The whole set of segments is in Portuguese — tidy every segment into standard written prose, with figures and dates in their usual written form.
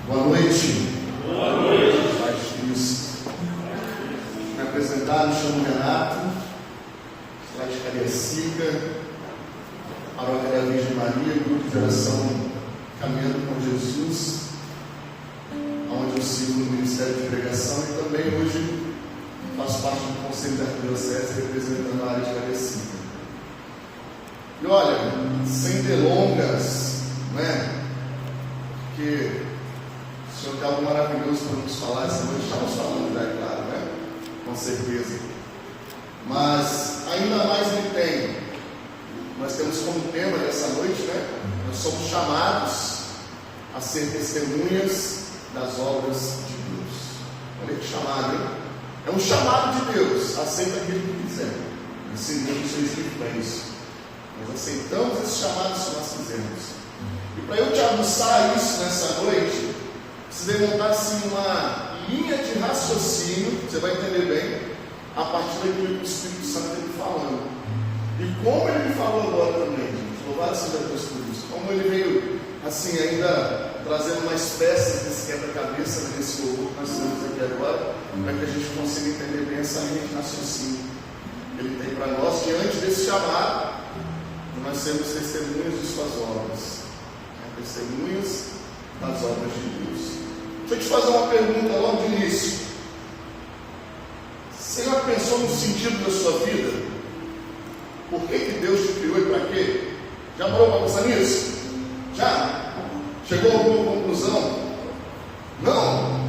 Boa noite. Boa noite. Paz de Cristo. Me apresentar, me chamo Renato, sou de Cariacica, paróquia da Virgem Maria, grupo de oração Caminhando com Jesus, onde eu sigo no Ministério de Pregação e também hoje faço parte do Conselho da Arquidiocese representando a área de Cariacica. E olha, sem delongas, porque o Senhor tem algo maravilhoso para nos falar essa noite. Estamos falando, é claro, com certeza. Mas ainda mais me tem. Nós temos como tema dessa noite, nós somos chamados a ser testemunhas das obras de Deus. Olha que chamado, hein? É um chamado de Deus. Aceita aquilo que quiser. Assim mesmo foi escrito para isso. Nós aceitamos esse chamado se nós quisermos. E para eu te aguçar isso nessa noite, precisei montar assim uma linha de raciocínio, você vai entender bem, a partir daquilo que o Espírito Santo está me falando. E como ele me falou agora também, gente, louvado seja Deus por isso, como ele veio assim ainda trazendo mais peças desse quebra-cabeça, desse louvor que nós temos aqui agora, para que a gente consiga entender bem essa linha de raciocínio que ele tem para nós, diante desse chamado, nós sermos testemunhas de suas obras. Testemunhas das obras de Deus. Deixa eu te fazer uma pergunta logo de início. Você já pensou no sentido da sua vida? Por que Deus te criou e para quê? Já parou para pensar nisso? Já? Chegou a alguma conclusão? Não?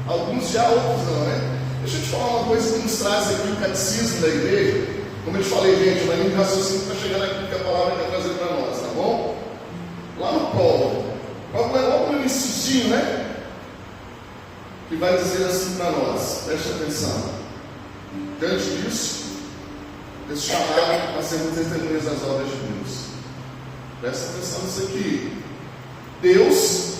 Alguns já, outros não, Deixa eu te falar uma coisa que nos traz aqui o catecismo da igreja. Como eu te falei, gente, uma linha de raciocínio está chegando aqui que a palavra quer trazer para nós, tá bom? Lá no prólogo, logo no iniciozinho, que vai dizer assim para nós, preste atenção. Diante disso, esse chamado a sermos testemunhas das obras de Deus. Presta atenção nisso aqui. Deus,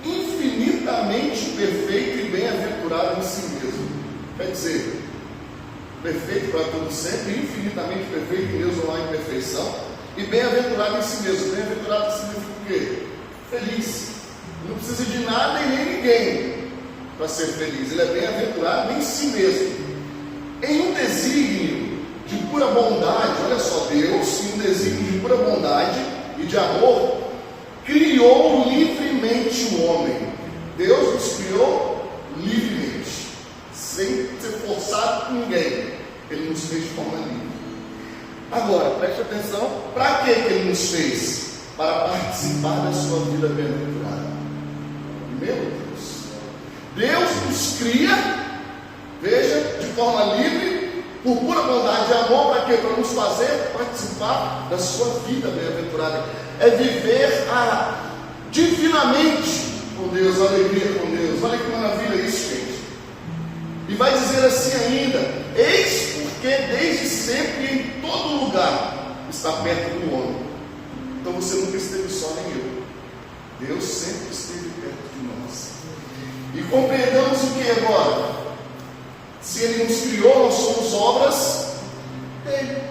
infinitamente perfeito e bem-aventurado em si mesmo. Quer dizer, perfeito para todo sempre, infinitamente perfeito, em Deus não há imperfeição. E bem-aventurado em si mesmo. Bem-aventurado significa o quê? Feliz. Não precisa de nada e nem ninguém para ser feliz. Ele é bem-aventurado em si mesmo. Em um desígnio de pura bondade, olha só, Deus, em um desígnio de pura bondade e de amor, criou livremente o homem. Deus nos criou livremente, sem ser forçado por ninguém. Ele nos fez de forma livre. Agora, preste atenção, para que Ele nos fez? Para participar da sua vida bem-aventurada. Meu Deus nos cria, veja, de forma livre, por pura bondade e amor, para quê? Para nos fazer participar da sua vida bem-aventurada. É viver divinamente com Deus, a alegria com Deus. Olha que maravilha isso, gente. E vai dizer assim ainda: eis porque desde sempre em todo lugar está perto do homem. Então você nunca esteve só, nem eu. Deus sempre esteve perto de nós. E compreendamos o que agora? Se Ele nos criou, nós somos obras dele.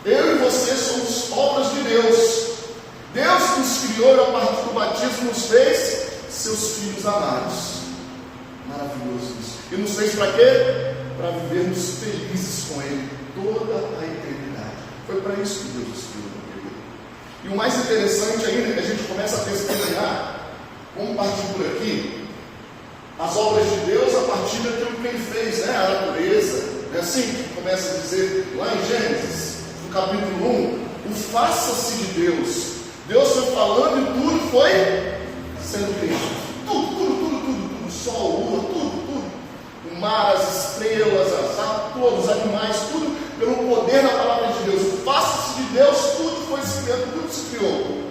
Eu e você somos obras de Deus. Deus nos criou e a partir do batismo nos fez seus filhos amados. Maravilhoso isso. E nos fez para quê? Para vivermos felizes com Ele toda a eternidade. Foi para isso que Deus nos criou. E o mais interessante ainda é que a gente começa a testemunhar, vamos partir por aqui, as obras de Deus a partir daquilo que Ele fez, a natureza. É assim que começa a dizer lá em Gênesis, no capítulo 1, o faça-se de Deus. Deus foi falando e tudo foi sendo criado. Tudo. O sol, a lua, tudo. O mar, as estrelas, as aves, todos os animais, tudo pelo poder da palavra de Deus. O faça-se de Deus, tudo foi se criando, tudo se criou.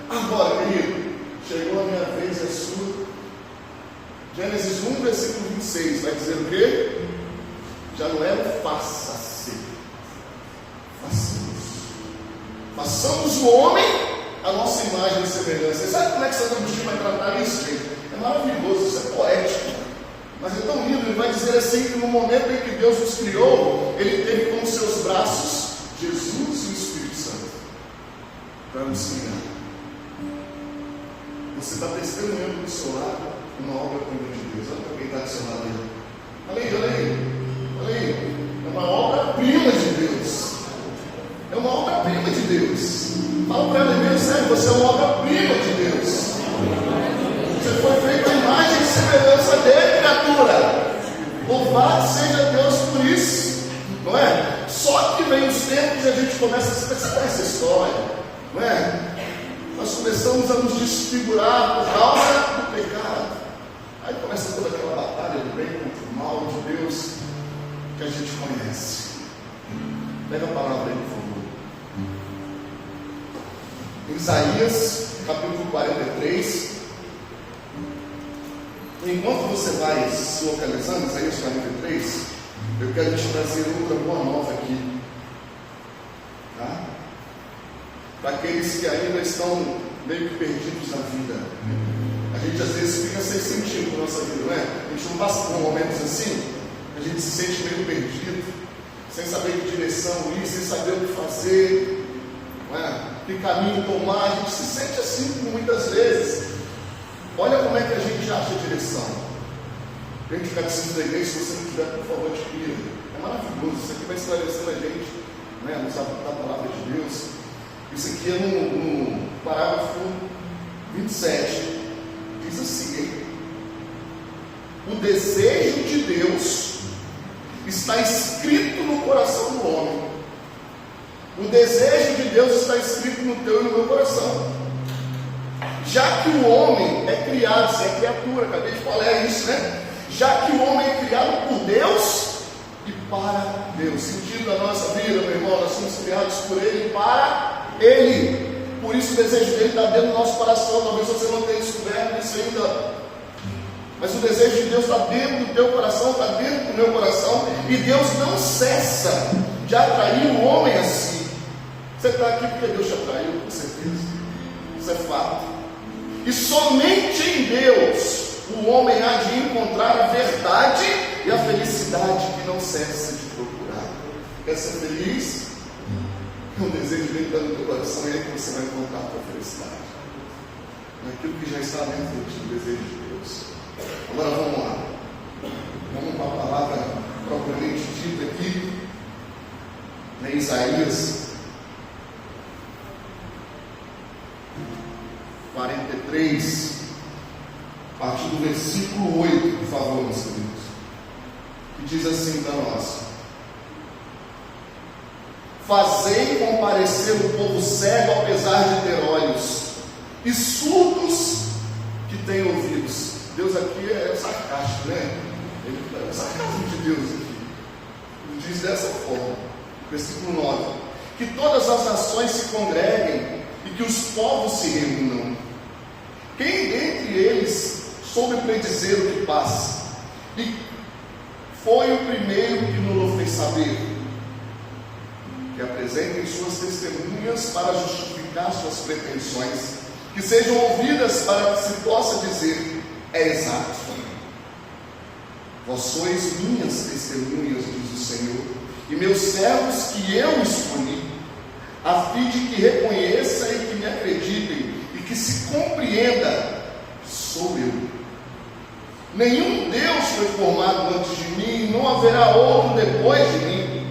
Agora, querido, chegou a minha vez e a sua. Gênesis 1, versículo 26, vai dizer o quê? Já não é o faça-se. Façamos o homem a nossa imagem e semelhança. Sabe como é que Santo Agostinho vai tratar isso, gente? É maravilhoso, isso é poético. Mas é tão lindo, ele vai dizer assim que no momento em que Deus nos criou, Ele teve como seus braços Jesus e o Espírito Santo para nos guiar. Você está testemunhando do seu lado uma obra-prima de Deus. Olha para quem está do seu lado aí. Olha aí, olha aí. Olha aí. É uma obra-prima de Deus. É uma obra-prima de Deus. Fala para ela mesmo, sério, você é uma obra-prima de Deus. Você foi feito à imagem e semelhança dele, criatura. Louvado seja Deus por isso. Não é? Só que vem os tempos e a gente começa a pensar essa história. Não é? Nós começamos a nos desfigurar por causa do pecado. Aí começa toda aquela batalha do bem contra o mal de Deus que a gente conhece. Pega a palavra aí, por favor. Isaías, capítulo 43. Enquanto você vai se localizando, Isaías 43, eu quero te trazer outra boa nova aqui. Tá? Para aqueles que ainda estão meio que perdidos na vida. A gente às vezes fica sem sentido na nossa vida, não é? A gente não passa por momentos assim, a gente se sente meio perdido, sem saber que direção ir, sem saber o que fazer, não é? Que caminho tomar. A gente se sente assim muitas vezes. Olha como é que a gente acha a direção. Vem de catecismo da igreja, se você não tiver, por favor, adquira. É maravilhoso, isso aqui vai esclarecendo a gente, né, da palavra de Deus. Isso aqui é no parágrafo 27. Diz assim, hein? O desejo de Deus está escrito no coração do homem. O desejo de Deus está escrito no teu e no meu coração. Já que o homem é criado, se é criatura, acabei de falar isso, né? Já que o homem é criado por Deus e para Deus. Sentido da nossa vida, meu irmão, nós somos criados por Ele e para Ele. Por isso o desejo dele está dentro do nosso coração. Talvez você não tenha descoberto isso ainda, mas o desejo de Deus está dentro do teu coração, está dentro do meu coração. E Deus não cessa de atrair o homem a si. Você está aqui porque Deus te atraiu, com certeza. Isso é fato. E somente em Deus o homem há de encontrar a verdade e a felicidade que não cessa de procurar. Quer ser feliz? O desejo dele está no teu coração, e é que você vai encontrar a tua felicidade. Naquilo que já está dentro de ti, o desejo de Deus. Agora vamos lá. Vamos para a palavra propriamente dita aqui, em Isaías 43, a partir do versículo 8, por favor, meus queridos. Que diz assim para nós: fazei comparecer o povo cego, apesar de ter olhos, e surdos que têm ouvidos. Deus aqui é sarcástico, né? É o sarcasmo de Deus aqui. Ele diz dessa forma, versículo 9: que todas as nações se congreguem e que os povos se reúnam. Quem dentre eles soube predizer o que passa? E foi o primeiro que nos fez saber? Que apresentem suas testemunhas para justificar suas pretensões, que sejam ouvidas para que se possa dizer: é exato. Vós sois minhas testemunhas, diz o Senhor, e meus servos que eu escolhi, a fim de que reconheçam e que me acreditem, e que se compreenda, sou eu. Nenhum Deus foi formado antes de mim, e não haverá outro depois de mim.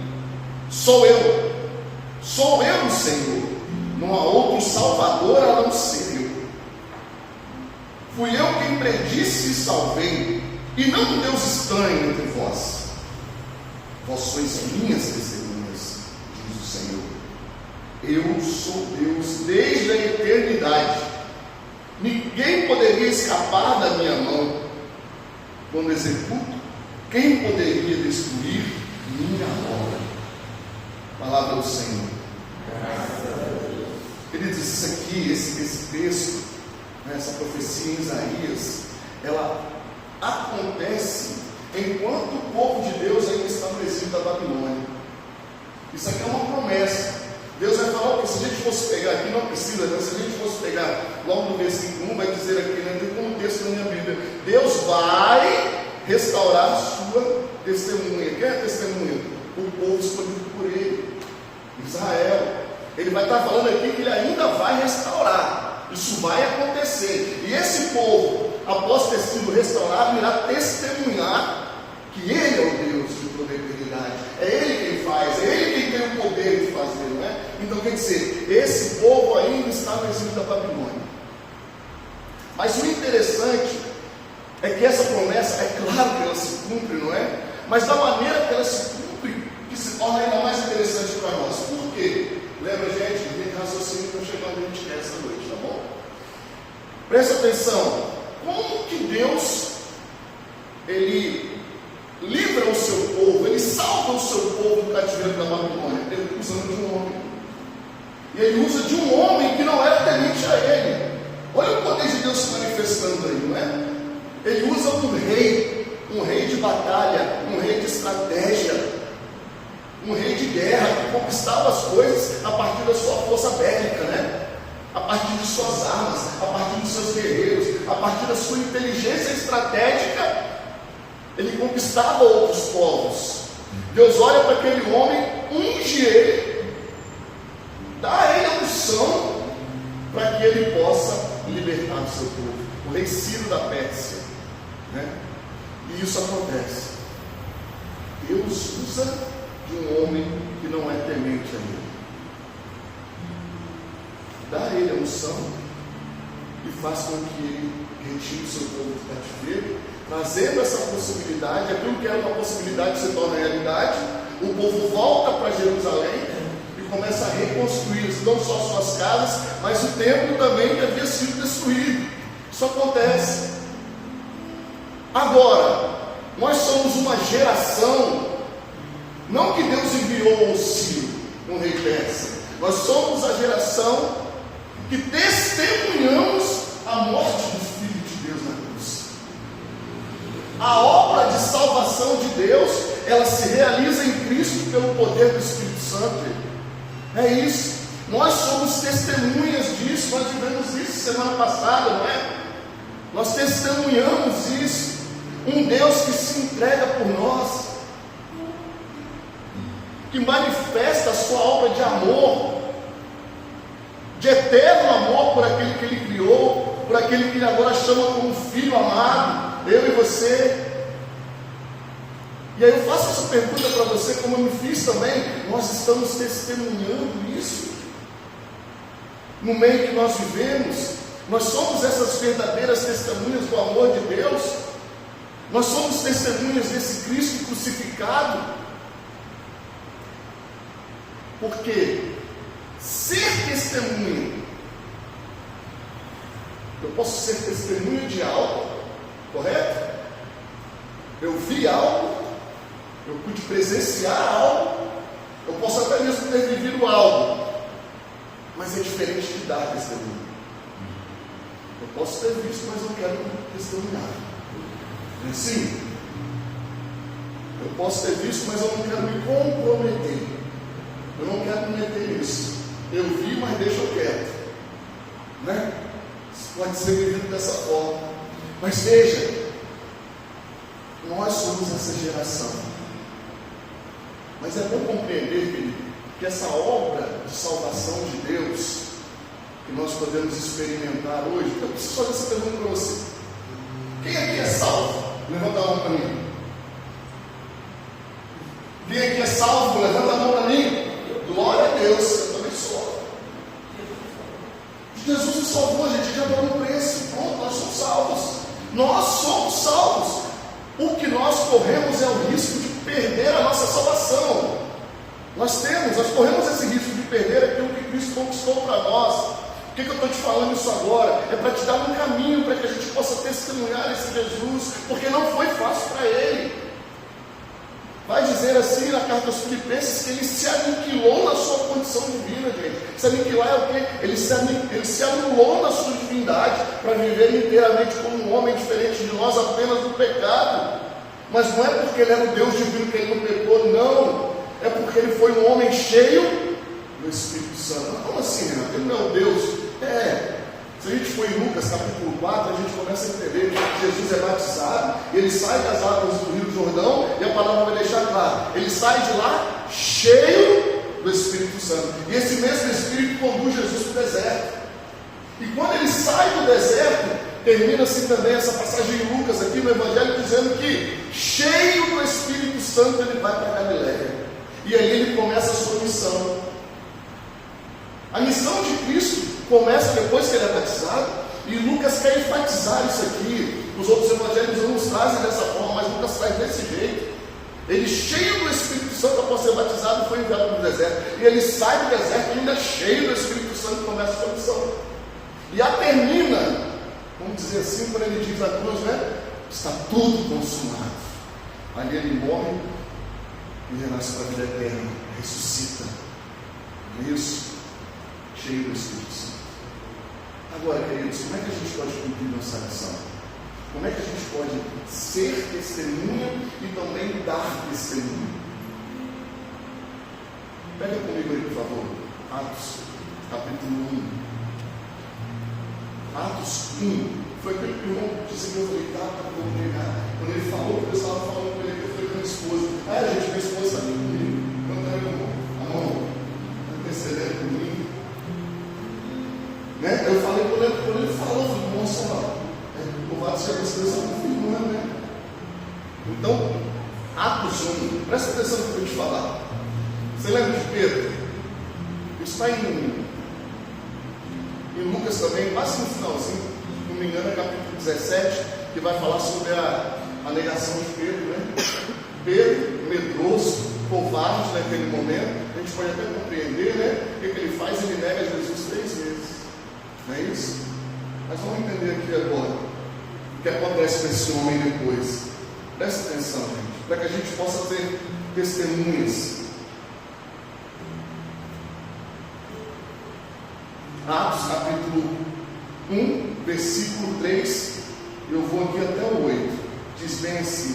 Sou eu o Senhor, não há outro Salvador a não ser eu. Fui eu quem predisse e salvei, e não um Deus estranho entre vós. Vós sois minhas testemunhas, diz o Senhor. Eu sou Deus desde a eternidade. Ninguém poderia escapar da minha mão. Quando executo, quem poderia destruir minha obra? Palavra do Senhor. Ele diz isso aqui, esse texto, essa profecia em Isaías, ela acontece enquanto o povo de Deus ainda está no exílio da Babilônia. Isso aqui é uma promessa. Deus vai falar que se a gente fosse pegar aqui, não precisa, né? Se a gente fosse pegar logo no versículo 1, vai dizer aqui, né? Tem como texto na minha Bíblia: Deus vai restaurar a sua testemunha. Quem é a testemunha? O povo escolhido por Ele, Israel. Ele vai estar falando aqui que Ele ainda vai restaurar. Isso vai acontecer. E esse povo após ter sido restaurado, irá testemunhar que Ele é o Deus de toda a eternidade. É Ele quem faz, é Ele quem tem o poder de fazer, não é? Então quer dizer, esse povo ainda está no exílio da Babilônia. Mas o interessante é que essa promessa, é claro que ela se cumpre, não é? Mas da maneira que ela se cumpre, que se torna ainda mais interessante para nós. Por quê? Lembra, gente? Tem raciocínio que eu chegando a gente quer essa noite, tá bom? Presta atenção. Como que Deus, Ele livra o seu povo, Ele salva o seu povo do cativeiro da Babilônia? Ele usando de um homem. E Ele usa de um homem que não era temente a Ele. Olha o poder de Deus se manifestando aí, não é? Ele usa um rei de batalha, um rei de estratégia, um rei de guerra, que conquistava as coisas a partir da sua força bélica, né? A partir de suas armas, a partir dos seus guerreiros, a partir da sua inteligência estratégica, ele conquistava outros povos. Deus olha para aquele homem, unge ele, dá a ele a unção, para que ele possa libertar o seu povo. O rei Ciro da Pérsia, né? E isso acontece. Deus usa de um homem que não é temente a Ele, dá a ele a unção e faz com que ele retire o seu povo do cativeiro, trazendo essa possibilidade. Aquilo que era uma possibilidade se torna realidade. O povo volta para Jerusalém e começa a reconstruir não só suas casas, mas o templo também que havia sido destruído. Isso acontece. Agora, nós somos uma geração, não que Deus enviou o Ciro, um rei persa, nós somos a geração que testemunhamos a morte do Filho de Deus na cruz. A obra de salvação de Deus, ela se realiza em Cristo pelo poder do Espírito Santo. É isso. Nós somos testemunhas disso. Nós vivemos isso semana passada, não é? Nós testemunhamos isso. Um Deus que se entrega por nós, que manifesta a sua obra de amor, de eterno amor por aquele que Ele criou, por aquele que Ele agora chama como filho amado, eu e você. E aí eu faço essa pergunta para você, como eu me fiz também. Nós estamos testemunhando isso no meio que nós vivemos. Nós somos essas verdadeiras testemunhas do amor de Deus. Nós somos testemunhas desse Cristo crucificado. Porque ser testemunha, eu posso ser testemunha de algo, correto? Eu vi algo, eu pude presenciar algo, eu posso até mesmo ter vivido algo, mas é diferente de dar testemunho. Eu posso ter visto, mas não quero testemunhar. Não é assim? Eu posso ter visto, mas eu não quero me comprometer. Eu não quero me meter nisso. Eu vi, mas deixa eu quieto, né? Isso pode ser vivido dessa forma. Mas veja, nós somos essa geração. Mas é bom compreender, querido, que essa obra de salvação de Deus, que nós podemos experimentar hoje, eu preciso fazer essa pergunta para você. Quem aqui é salvo? Levanta a mão para mim. Quem aqui é salvo? Levanta a mão para mim. Glória a Deus, eu também sou. Jesus nos salvou, gente, já pagou o preço, pronto, nós somos salvos. Nós somos salvos. O que nós corremos é o risco de perder a nossa salvação. Nós corremos esse risco de perder aquilo que Cristo conquistou para nós. Por que eu estou te falando isso agora? É para te dar um caminho, para que a gente possa testemunhar esse Jesus, porque não foi fácil para Ele. Vai dizer assim na carta aos Filipenses que Ele se aniquilou na sua condição divina, gente. Se aniquilar é o quê? Ele se anulou na sua divindade para viver inteiramente como um homem diferente de nós, apenas no pecado. Mas não é porque Ele era o Deus divino que Ele não pecou, não. É porque Ele foi um homem cheio do Espírito Santo. Como assim, Renato? Ele não é o Deus? Se a gente for em Lucas capítulo 4, a gente começa a entender que Jesus é batizado, ele sai das águas do Rio Jordão, e a palavra vai deixar claro, ele sai de lá cheio do Espírito Santo, e esse mesmo Espírito conduz Jesus para o deserto. E quando ele sai do deserto, termina-se também essa passagem de Lucas aqui no Evangelho dizendo que, cheio do Espírito Santo, ele vai para a Galileia. E aí ele começa a sua missão. A missão de Cristo começa depois que ele é batizado, e Lucas quer enfatizar isso aqui. Os outros evangelhos não nos trazem dessa forma, mas Lucas traz desse jeito. Ele, cheio do Espírito Santo, após ser batizado, foi enviado para o deserto. E ele sai do deserto ainda cheio do Espírito Santo e começa a sua missão. E a termina, vamos dizer assim, quando ele diz na cruz, né? Está tudo consumado. Ali ele morre e renasce para a vida eterna, ressuscita. Não é isso? Cheio do Espírito Santo. Agora, queridos, como é que a gente pode cumprir nossa missão? Como é que a gente pode ser testemunha e também dar testemunho? Pega comigo aí, por favor, Atos, capítulo 1. Atos 1. Foi aquele que o irmão disse que eu falei, tá, vou pegar. Quando ele falou, o pessoal estava falando com ele, eu falei com a minha esposa. Gente, minha esposa está aqui comigo. Quando era a mão, está intercedendo comigo. Né? Eu falei quando ele falou, eu falei, nossa, louvado seja Deus, está confirmando, né? Então, Atos 1, presta atenção no que eu vou te falar. Você lembra de Pedro? Isso está em Lucas também, quase no finalzinho, se não me engano, é capítulo 17, que vai falar sobre a negação de Pedro, né? Pedro, medroso, covarde naquele momento, a gente pode até compreender, né? O que ele faz? Ele nega Jesus 3 vezes. Não é isso? Mas vamos entender aqui agora o que acontece com esse homem depois. Presta atenção, gente, para que a gente possa ter testemunhas. Atos capítulo 1, versículo 3, eu vou aqui até o 8, diz bem assim: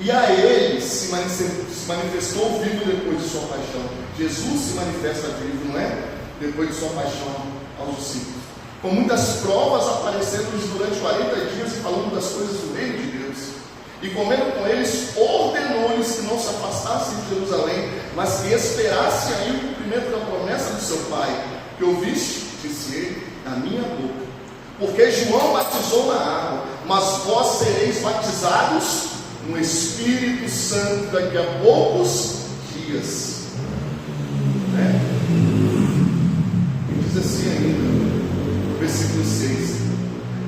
e a ele se manifestou vivo depois de sua paixão. Jesus se manifesta vivo, não é? Depois de sua paixão aos discípulos, com muitas provas aparecendo-lhes durante 40 dias e falando das coisas do reino de Deus. E comendo com eles, ordenou-lhes que não se afastassem de Jerusalém, mas que esperassem aí o cumprimento da promessa do seu Pai. Que ouviste, disse ele, na minha boca. Porque João batizou na água, mas vós sereis batizados no Espírito Santo daqui a poucos dias. Né? Diz assim ainda, versículo 6: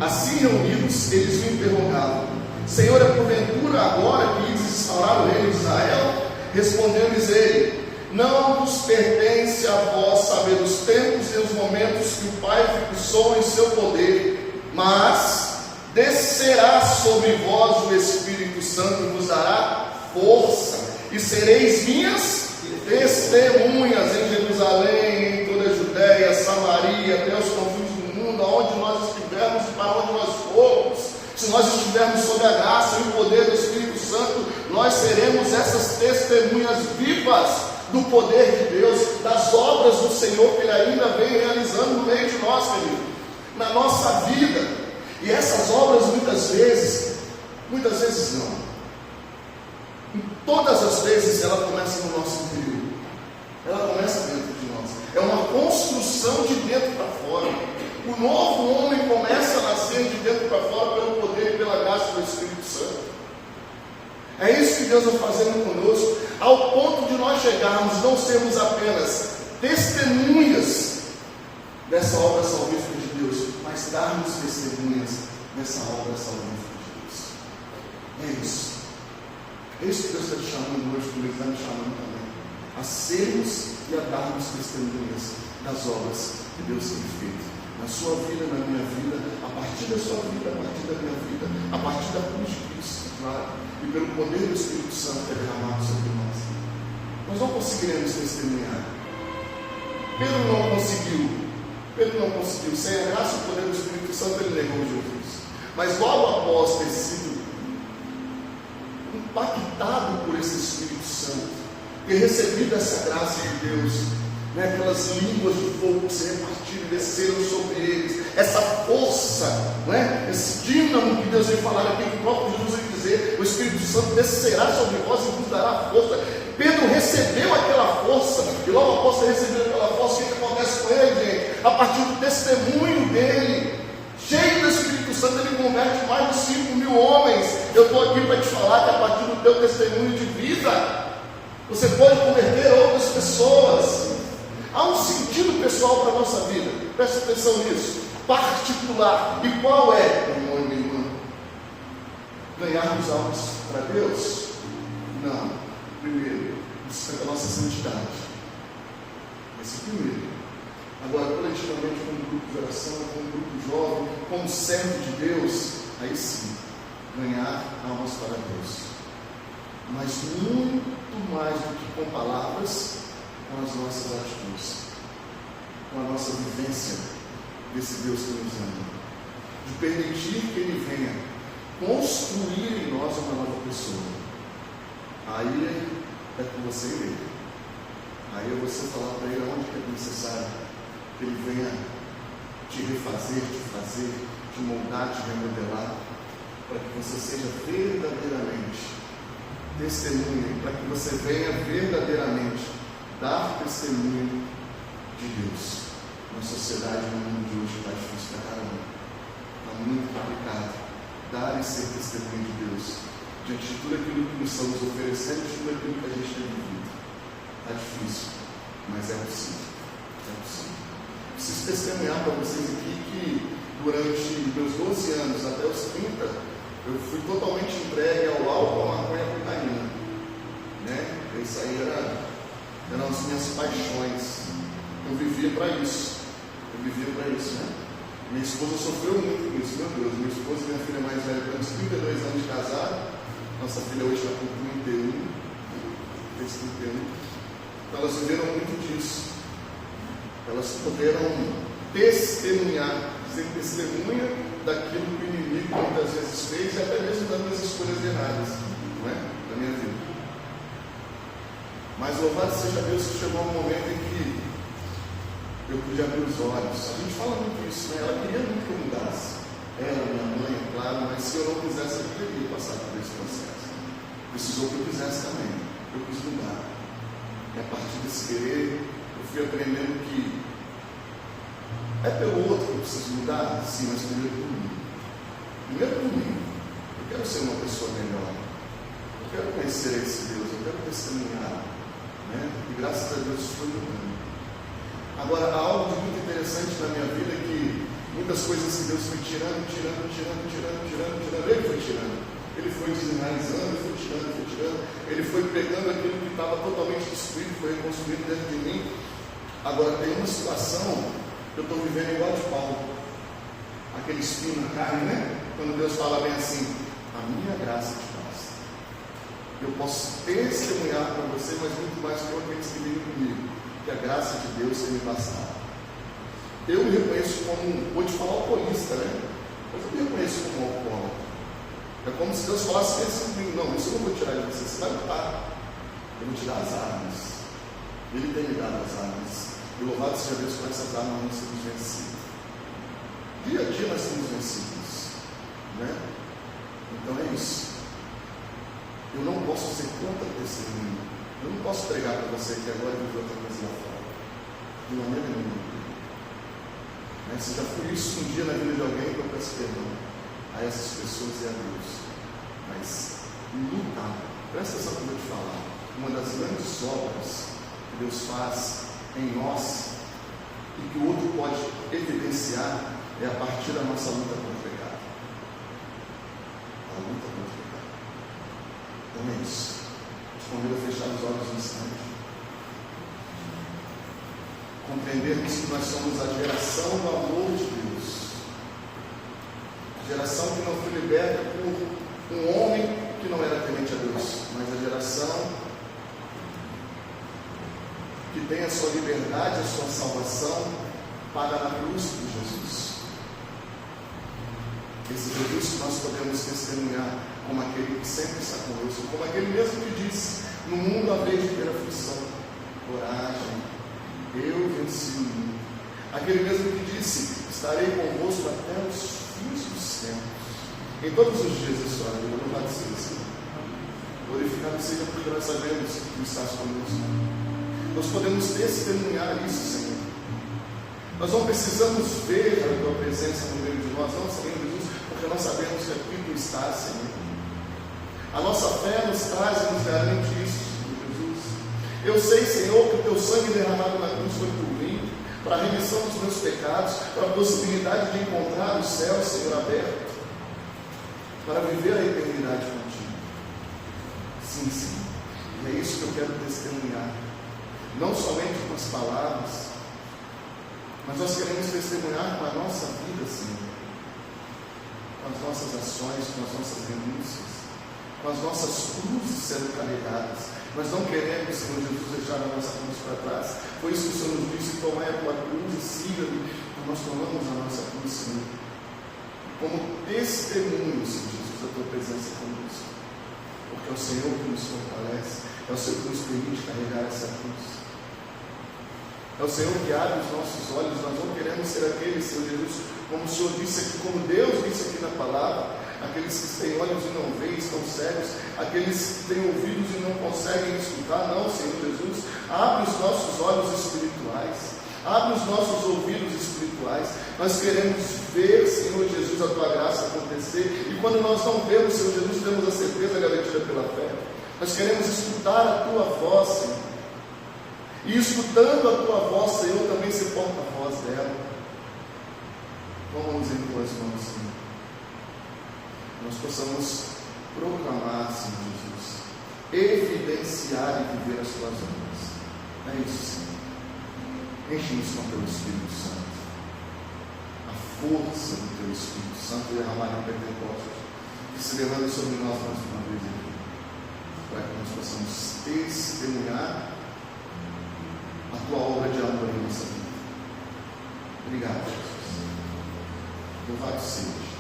assim reunidos, eles o interrogavam: Senhor, é porventura agora que ides instaurar o reino de Israel? Respondeu-lhes ele: não vos pertence a vós saber os tempos e os momentos que o Pai fixou em seu poder, mas descerá sobre vós o Espírito Santo e vos dará força, e sereis minhas testemunhas em Jerusalém, em toda a Judéia, Samaria, até os confins do mundo, aonde nós estivermos e para onde nós formos. Se nós estivermos sob a graça e o poder do Espírito Santo, nós seremos essas testemunhas vivas do poder de Deus, das obras do Senhor que Ele ainda vem realizando no meio de nós, querido, na nossa vida. E essas obras muitas vezes não, em todas as vezes ela começa no nosso interior, ela começa dentro de nós, é uma construção de dentro para fora. O novo homem começa a nascer de dentro para fora pelo poder e pela graça do Espírito Santo. É isso que Deus vai fazendo conosco, ao ponto de nós chegarmos, não sermos apenas testemunhas dessa obra salvífica de Deus, mas darmos testemunhas dessa obra salvífica de Deus. É isso. É isso que Deus está te chamando hoje, como Ele está me chamando também, a sermos e a darmos testemunhas das obras que Deus tem feito na sua vida, na minha vida, a partir da sua vida, a partir da minha vida, a partir da cruz de Cristo, claro, e pelo poder do Espírito Santo que é derramado sobre nós. Nós não conseguiremos testemunhar. Pedro não conseguiu, sem a graça e o poder do Espírito Santo, ele negou Jesus. Mas logo após ter sido impactado por esse Espírito Santo, ter recebido essa graça de Deus, né, aquelas línguas de fogo que se repartiram e desceram sobre eles, essa força, né, esse dínamo que Deus veio falar aqui, que o próprio Jesus veio dizer: o Espírito Santo descerá sobre vós e vos dará força. Pedro recebeu aquela força, e logo após ter recebido aquela força, o que acontece com ele, gente? A partir do testemunho dele, cheio do Espírito Santo, converte mais de 5.000 homens. Eu estou aqui para te falar que a partir do teu testemunho de vida, você pode converter outras pessoas. Há um sentido pessoal para a nossa vida, preste atenção nisso, particular. E qual é, meu irmão e minha irmã? Ganharmos almas para Deus? Não. Primeiro, buscando a nossa santidade. Esse é o primeiro. Agora, coletivamente, como grupo de oração, como grupo jovem, como servo de Deus, aí sim, ganhar almas para Deus. Mas muito mais do que com palavras, com as nossas atitudes, com a nossa vivência desse Deus que nos ama, de permitir que Ele venha construir em nós uma nova pessoa. Aí é com você e Ele. Aí é você falar para Ele onde é necessário que Ele venha te refazer, te fazer, te moldar, te remodelar, para que você seja verdadeiramente testemunha, para que você venha verdadeiramente dar testemunho de Deus. Na sociedade, no mundo de hoje, está difícil para caramba. Está muito complicado dar e ser testemunho de Deus, diante de tudo aquilo que nos estamos oferecendo, de tudo aquilo que a gente tem vivido. Está difícil, mas é possível. É possível. Preciso testemunhar para vocês aqui que durante meus 12 anos até os 30, eu fui totalmente entregue ao álcool, à maconha e à cocaína. Isso aí eram as minhas paixões. Eu vivia para isso. Minha esposa sofreu muito com isso, meu Deus. Minha esposa e minha filha mais velha têm uns 32 anos de casado. Nossa filha hoje está com 31. Fez 31. Então elas viveram muito disso. Elas puderam testemunhar, ser testemunha daquilo que o inimigo muitas vezes fez, e até mesmo dando as escolhas erradas, não é? Da minha vida. Mas louvado seja Deus que chegou um momento em que eu pude abrir os olhos. A gente fala muito isso, né? Ela queria muito que eu mudasse. Ela, minha mãe, é claro, mas se eu não quisesse, eu teria passado por esse processo. Precisou que eu quisesse também. Eu quis mudar. E a partir desse querer, eu fui aprendendo que é pelo outro que eu preciso mudar? Sim, mas primeiro por mim. Primeiro por mim. Eu quero ser uma pessoa melhor. Eu quero conhecer esse Deus. Eu quero testemunhar. E graças a Deus isso foi mudando. Agora, há algo de muito interessante na minha vida, que muitas coisas que Deus foi tirando. Ele foi tirando. Ele foi desenraizando, foi tirando. Ele foi pegando aquilo que estava totalmente destruído, foi reconstruído dentro de mim. Agora, tem uma situação que eu estou vivendo igual de Paulo. Aquele espinho na carne, né? Quando Deus fala bem assim, a minha graça te basta. Eu posso testemunhar para você, mas muito mais que aqueles que vivem comigo, que a graça de Deus tem me bastado. Eu me reconheço como, vou te falar alcoolista, né? Mas eu me reconheço como alcoólatra. É como se Deus falasse assim comigo, não, isso eu não vou tirar de você, você vai lutar. Eu vou te dar as armas. Ele tem me dado as armas. E louvado seja Deus por essas armas nós temos vencido. Dia a dia nós temos vencidos, né? Então é isso. Eu não posso ser contra testemunho. Eu não posso pregar para você que agora vive outra coisa lá fora. De maneira nenhuma. Se já foi isso um dia na vida de alguém, eu peço perdão a essas pessoas e a Deus. Mas lutar. Presta atenção que eu vou te falar. Uma das grandes obras que Deus faz em nós e que o outro pode evidenciar é a partir da nossa luta contra o pecado. A luta contra o pecado. Então é isso. Te convido a fechar os olhos um instante. Compreendermos que nós somos a geração do amor de Deus. A geração que não foi liberta por um homem que não era temente a Deus, mas a geração que tem a sua liberdade, a sua salvação paga na cruz de Jesus. Esse Jesus que nós podemos testemunhar como aquele que sempre está conosco, como aquele mesmo que disse, no mundo haveis de ter aflição, coragem, eu venci o mundo. Aquele mesmo que disse, estarei convosco até os fins dos tempos. Em todos os dias da sua vida, louvado seja o Senhor. Glorificado seja porque nós sabemos que tu estás conosco. Nós podemos testemunhar isso, Senhor. Nós não precisamos ver a tua presença no meio de nós, não, Senhor Jesus, porque nós sabemos que aqui tu estás, Senhor. A nossa fé nos traz e nos garante isso, Senhor Jesus. Eu sei, Senhor, que o teu sangue derramado na cruz foi por mim, para a remissão dos meus pecados, para a possibilidade de encontrar o céu, Senhor, aberto, para viver a eternidade contigo. Sim, Senhor. E é isso que eu quero testemunhar. Não somente com as palavras, mas nós queremos testemunhar com a nossa vida, Senhor. Com as nossas ações, com as nossas renúncias, com as nossas cruzes sendo carregadas. Nós não queremos, Senhor Jesus, deixar a nossa cruz para trás. Foi isso que o Senhor nos disse: tomai a tua cruz e siga-me. Então nós tomamos a nossa cruz, Senhor, como testemunho, Senhor Jesus, da tua presença conosco. Porque é o Senhor que nos fortalece, é o Senhor que nos permite carregar essa cruz. É o Senhor que abre os nossos olhos. Nós não queremos ser aqueles, Senhor Jesus, como o Senhor disse aqui, como Deus disse aqui na palavra, aqueles que têm olhos e não veem, estão cegos, aqueles que têm ouvidos e não conseguem escutar. Não, Senhor Jesus, abre os nossos olhos espirituais, abre os nossos ouvidos espirituais. Nós queremos ver, Senhor Jesus, a tua graça acontecer, e quando nós não vemos, Senhor Jesus, temos a certeza garantida pela fé. Nós queremos escutar a tua voz, Senhor, e escutando a tua voz, Senhor, também se porta-voz dela. Toma-nos em tuas mãos, Senhor. Nós possamos proclamar, Senhor Jesus, evidenciar e viver as tuas obras. É isso, Senhor. Enche-nos com o teu Espírito Santo, a força do teu Espírito Santo derramado em Pentecostes, que se levanta sobre nós mais uma vez aqui, para que nós possamos testemunhar a tua obra de amor em nossa vida. Obrigado, Jesus. Louvado seja.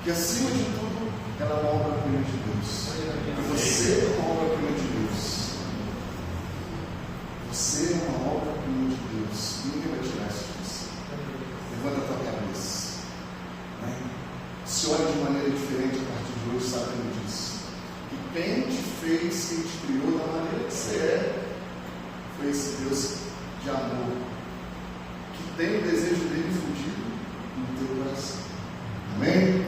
Que acima de tudo, ela é uma obra-prima de Deus. E você é uma obra-prima de Deus. Você é uma obra-prima de Deus. Ninguém vai tirar isso de você. Levanta a tua cabeça. Se olha de maneira diferente a partir de hoje, sabendo disso. Que quem te fez, quem te criou da maneira que você é, foi esse Deus de amor, que tem o desejo dele fundido no teu coração. Amém?